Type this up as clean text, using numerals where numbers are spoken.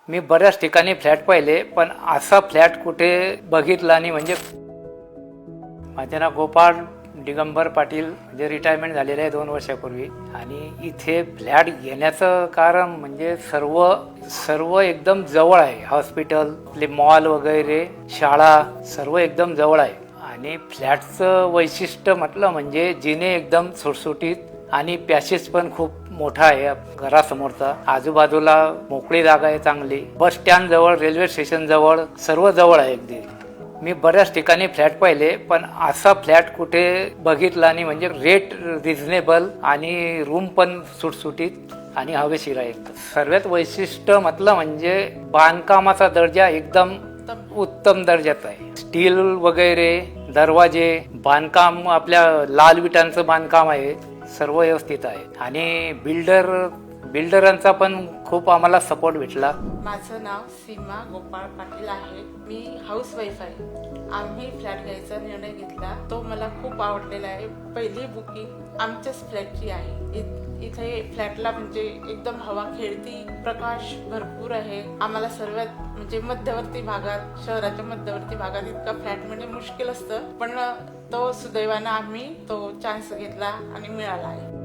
मी बऱ्याच ठिकाणी फ्लॅट पाहिले, पण असा फ्लॅट कुठे बघितला नाही. म्हणजे माझे नाव गोपाळ दिगंबर पाटील, म्हणजे रिटायरमेंट झालेलं आहे 2 वर्षापूर्वी. आणि इथे फ्लॅट घेण्याचं कारण म्हणजे सर्व एकदम जवळ आहे. हॉस्पिटल, मॉल वगैरे, शाळा सर्व एकदम जवळ आहे. आणि फ्लॅटचं वैशिष्ट्य म्हटलं म्हणजे जिने एकदम सुटसुटीत आणि पॅसेज पण खूप मोठा आहे घरासमोरचा. आजूबाजूला मोकळी जागा आहे चांगली. बस स्टँड जवळ, रेल्वे स्टेशन जवळ, सर्व जवळ आहे अगदी. मी बऱ्याच ठिकाणी फ्लॅट पाहिले, पण असा फ्लॅट कुठे बघितला नाही. म्हणजे रेट रिझनेबल आणि रूम पण सुटसुटीत आणि हवेशीर आहे. सर्वात वैशिष्ट्य म्हटलं म्हणजे बांधकामाचा दर्जा एकदम उत्तम दर्जाचा आहे. स्टील वगैरे, दरवाजे, बांधकाम आपल्या लाल विटांचं बांधकाम आहे. सर्व व्यवस्थित आहे. आणि बिल्डरांचा पण खूप आम्हाला सपोर्ट भेटला. माझं नाव सीमा गोपाळ पाटील आहे. मी हाऊसवाईफ आहे. आम्ही फ्लॅट घ्यायचा निर्णय घेतला, तो मला खूप आवडलेला आहे. पहिली बुकिंग आमच्याच फ्लॅटची आहे. इथे फ्लॅटला म्हणजे एकदम हवा खेळती, प्रकाश भरपूर आहे. आम्हाला सर्वात म्हणजे मध्यवर्ती भागात, शहराच्या मध्यवर्ती भागात इतका फ्लॅट म्हणजे मुश्किल असतं, पण तो सुदैवानं आम्ही तो चान्स घेतला आणि मिळाला आहे.